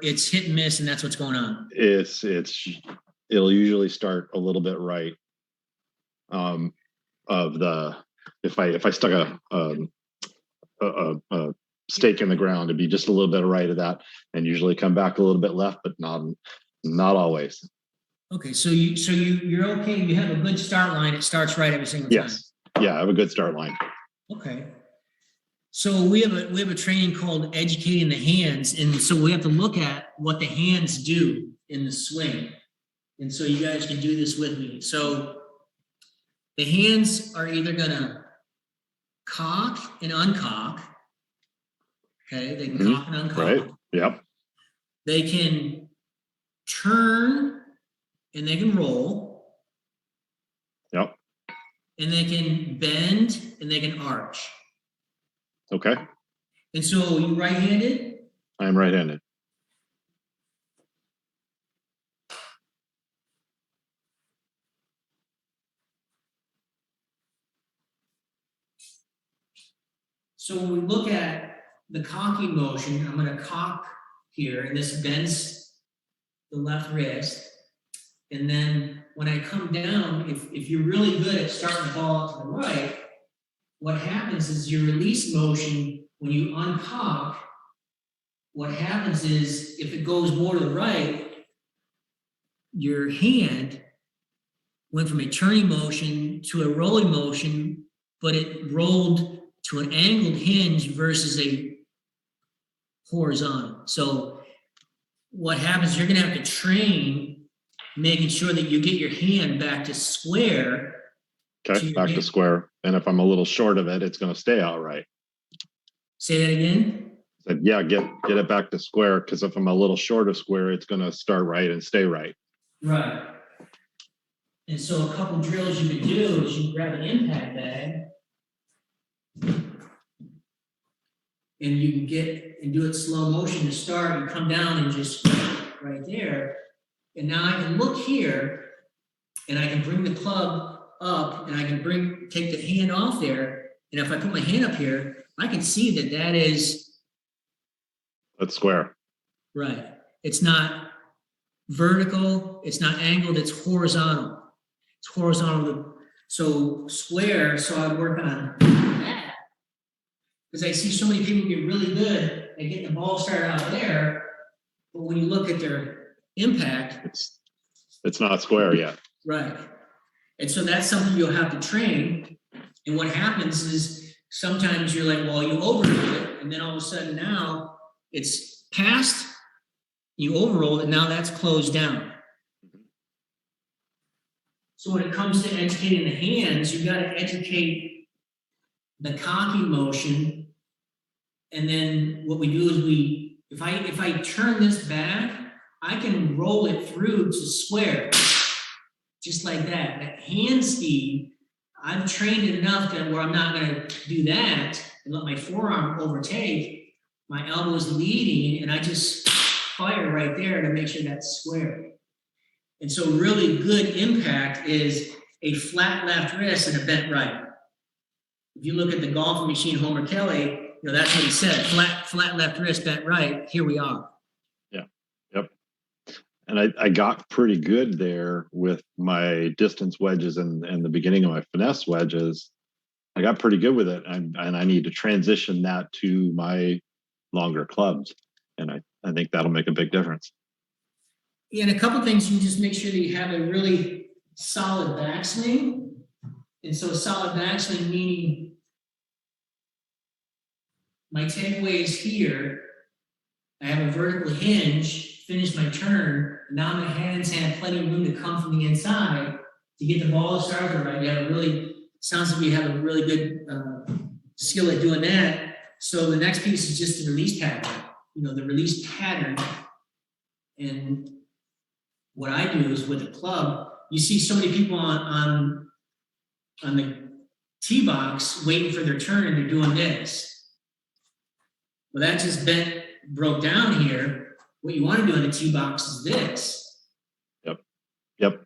it's hit and miss and that's what's going on? It'll usually start a little bit right. If I stuck a stake in the ground, it'd be just a little bit right of that, and usually come back a little bit left, but not always. Okay, so you're okay. You have a good start line. It starts right every single time. Yes. Yeah, I have a good start line. Okay. So we have a training called educating the hands, and so we have to look at what the hands do in the swing. And so you guys can do this with me. So the hands are either gonna cock and uncock. Okay, they can cock and uncock. Right. Yep. They can turn and they can roll. Yep. And they can bend and they can arch. Okay. And so you right-handed? I'm right-handed. So when we look at the cocking motion, I'm going to cock here, and this bends the left wrist. And then when I come down, if you're really good at starting the ball out to the right, what happens is your release motion, when you uncock, what happens is if it goes more to the right, your hand went from a turning motion to a rolling motion, but it rolled to an angled hinge versus a horizontal. So what happens, you're gonna have to train making sure that you get your hand back to square. Okay, back to square. And if I'm a little short of it, it's gonna stay out right. Say that again? So yeah, get it back to square, because if I'm a little short of square, it's gonna start right and stay right. Right. And so a couple drills you can do is you can grab an impact bag and you can get and do it slow motion to start and come down and just right there. And now I can look here and I can bring the club up and I can take the hand off there. And if I put my hand up here, I can see that is. That's square. Right. It's not vertical. It's not angled. It's horizontal. It's horizontal. So square. So I work on that because I see so many people get really good at getting the ball started out there. But when you look at their impact, it's not square yet. Right. And so that's something you'll have to train. And what happens is sometimes you're like, well, you overdo it, and then all of a sudden now it's past, you overrolled it, now that's closed down. So when it comes to educating the hands, you got to educate the cocking motion. And then what we do is if I turn this back, I can roll it through to square, just like that. That hand speed, I've trained it enough that where I'm not going to do that and let my forearm overtake. My elbow is leading, and I just fire right there to make sure that's square. And so really good impact is a flat left wrist and a bent right. If you look at the golfing machine, Homer Kelly, that's what he said, flat left wrist, bent right, here we are. Yeah, yep. And I got pretty good there with my distance wedges and the beginning of my finesse wedges. I got pretty good with it, and I need to transition that to my longer clubs. And I think that'll make a big difference. Yeah, and a couple things, you just make sure that you have a really solid backswing. And so a solid backswing meaning my takeaway is here. I have a vertical hinge, finish my turn. Now my hands have plenty of room to come from the inside to get the ball started right. You have sounds like you have a really good skill at doing that. So the next piece is just the release pattern. The release pattern. And what I do is with the club, you see so many people on the tee box waiting for their turn and they're doing this. Well, that just broke down here. What you want to do in the tee box is this. Yep.